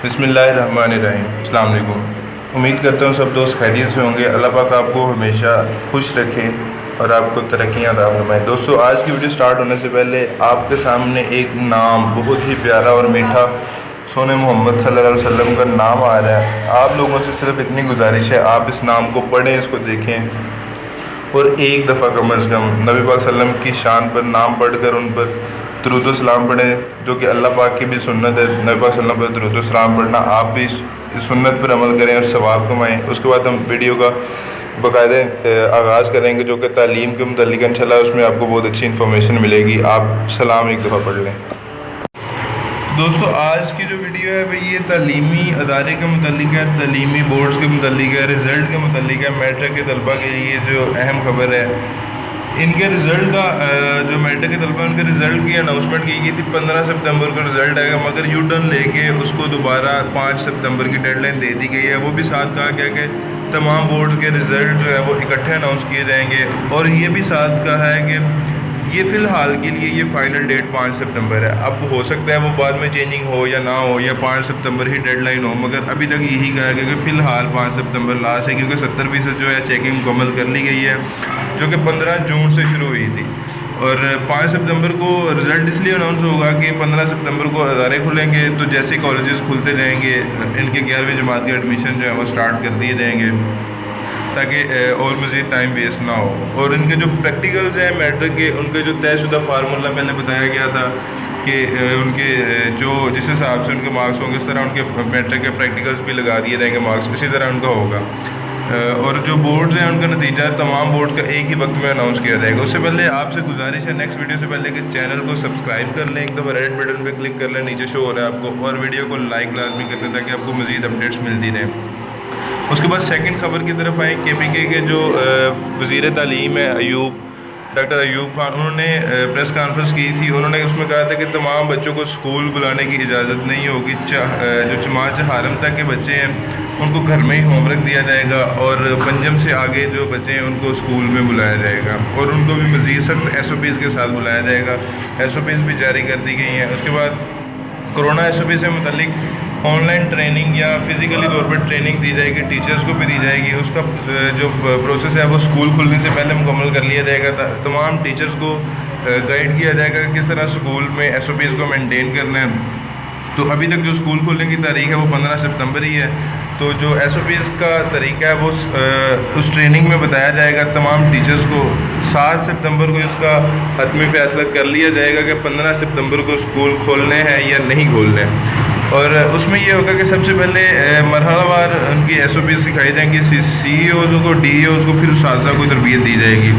بسم اللہ الرحمن الرحیم۔ السلام علیکم۔ امید کرتا ہوں سب دوست خیریت سے ہوں گے۔ اللہ پاک آپ کو ہمیشہ خوش رکھے اور آپ کو ترقیاں عطا فرمائے۔ دوستو، آج کی ویڈیو سٹارٹ ہونے سے پہلے آپ کے سامنے ایک نام بہت ہی پیارا اور میٹھا سونے محمد صلی اللہ علیہ وسلم کا نام آ رہا ہے۔ آپ لوگوں سے صرف اتنی گزارش ہے، آپ اس نام کو پڑھیں، اس کو دیکھیں اور ایک دفعہ کم از کم نبی پاک صلی اللہ علیہ وسلم کی شان پر نام پڑھ کر ان پر درود و سلام پڑھیں، جو کہ اللہ پاک کی بھی سنت ہے۔ نبی پاک صلی اللہ علیہ وسلم پر درود و سلام پڑھنا، آپ بھی اس سنت پر عمل کریں اور ثواب کمائیں۔ اس کے بعد ہم ویڈیو کا باقاعدہ آغاز کریں گے، جو کہ تعلیم کے متعلق انشاءاللہ اس میں آپ کو بہت اچھی انفارمیشن ملے گی۔ آپ سلام ایک دفعہ پڑھ لیں۔ دوستو، آج کی جو ویڈیو ہے بھئی یہ تعلیمی ادارے کے متعلق ہے، تعلیمی بورڈز کے متعلق ہے، رزلٹ کے متعلق ہے۔ میٹرک کے طلبہ کے لیے جو اہم خبر ہے، ان کے رزلٹ کا جو میٹرک کے طلبہ ان کے رزلٹ کی اناؤنسمنٹ کی گئی تھی 15 ستمبر کو رزلٹ آئے گا، مگر یو ٹرن لے کے اس کو دوبارہ 5 ستمبر کی ڈیڈ لائن دے دی گئی ہے۔ وہ بھی ساتھ کہا گیا کہ تمام بورڈز کے رزلٹ جو ہے وہ اکٹھے اناؤنس کیے جائیں گے، اور یہ بھی ساتھ کہا ہے کہ یہ فی الحال کے لیے یہ فائنل ڈیٹ 5 ستمبر ہے۔ اب ہو سکتا ہے وہ بعد میں چینجنگ ہو یا نہ ہو، یا 5 ستمبر ہی ڈیڈ لائن ہو، مگر ابھی تک یہی کہا گیا کہ فی الحال 5 ستمبر لاسٹ ہے، کیونکہ 70% جو ہے چیکنگ مکمل کر لی گئی ہے، جو کہ 15 جون سے شروع ہوئی تھی۔ اور 5 ستمبر کو رزلٹ اس لیے اناؤنس ہوگا کہ 15 ستمبر کو ادارے کھلیں گے، تو جیسے کالجز کھلتے جائیں گے ان کے 11ویں جماعت کے ایڈمیشن جو ہے وہ سٹارٹ کر دیے جائیں گے، تاکہ اور مزید ٹائم ویسٹ نہ ہو۔ اور ان کے جو پریکٹیکلز ہیں میٹرک کے، ان کے جو طے شدہ فارمولہ پہلے بتایا گیا تھا کہ ان کے جو جس حساب سے ان کے مارکس ہوں گے، اس طرح ان کے میٹرک کے پریکٹیکلز بھی لگا دیے جائیں گے مارکس، اسی طرح ان کا ہوگا۔ اور جو بورڈز ہیں ان کا نتیجہ تمام بورڈ کا ایک ہی وقت میں اناؤنس کیا جائے گا۔ اس سے پہلے آپ سے گزارش ہے نیکسٹ ویڈیو سے پہلے کہ چینل کو سبسکرائب کر لیں، ایک دفعہ ریڈ بٹن پہ کلک کر لیں، نیچے شو ہو رہا ہے آپ کو، اور ویڈیو کو لائک لازمی کر دیں تاکہ آپ کو مزید اپڈیٹس ملتی رہیں۔ اس کے بعد سیکنڈ خبر کی طرف آئیں۔ کے پی کے جو وزیر تعلیم ہے ڈاکٹر ایوب خان، انہوں نے پریس کانفرنس کی تھی۔ انہوں نے اس میں کہا تھا کہ تمام بچوں کو اسکول بلانے کی اجازت نہیں ہوگی۔ جو جماعت حرم تک کے بچے ہیں ان کو گھر میں ہی ہوم ورک دیا جائے گا، اور پنجم سے آگے جو بچے ہیں ان کو اسکول میں بلایا جائے گا، اور ان کو بھی مزید سخت SOPs کے ساتھ بلایا جائے گا۔ SOPs بھی جاری کر دی گئی ہیں۔ اس کے بعد کرونا SOP سے متعلق آن لائن ٹریننگ یا فزیکلی طور پر ٹریننگ دی جائے گی، ٹیچرز کو بھی دی جائے گی۔ اس کا جو پروسیس ہے وہ اسکول کھلنے سے پہلے مکمل کر لیا جائے گا۔ تمام ٹیچرز کو گائیڈ کیا جائے گا کہ کس طرح اسکول میں SOPs کو مینٹین کرنا ہے۔ تو ابھی تک جو اسکول کھولنے کی تاریخ ہے وہ 15 ستمبر ہی ہے، تو جو SOPs کا طریقہ ہے وہ اس ٹریننگ میں بتایا جائے گا تمام ٹیچرز کو۔ 7 ستمبر کو اس کا حتمی فیصلہ کر لیا جائے گا کہ 15 ستمبر کو اسکول کھولنے ہیں یا نہیں کھولنے، اور اس میں یہ ہوگا کہ سب سے پہلے مرحلہ وار ان کی SOPs سکھائی جائیں گی، CEOs کو، DEOs کو، پھر اساتذہ کو تربیت دی جائے گی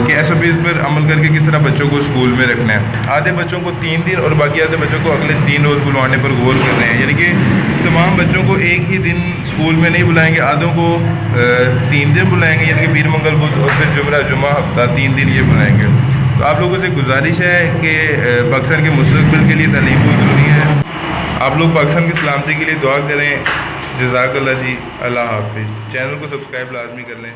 کہ SOPs پر عمل کر کے کس طرح بچوں کو اسکول میں رکھنا ہے۔ آدھے بچوں کو 3 دن اور باقی آدھے بچوں کو اگلے 3 روز بلوانے پر غور کر رہے ہیں، یعنی کہ تمام بچوں کو ایک ہی دن اسکول میں نہیں بلائیں گے، آدھوں کو 3 دن بلائیں گے، یعنی کہ پیر منگل بدھ اور پھر جمعہ ہفتہ 3 دن یہ بلائیں گے۔ تو آپ لوگوں سے گزارش ہے کہ پاکستان کے مستقبل کے لیے تعلیم بہت ضروری ہے۔ آپ لوگ پاکستان کی سلامتی کے لیے دعا کریں۔ جزاک اللہ جی، اللہ حافظ۔ چینل کو سبسکرائب لازمی کر لیں۔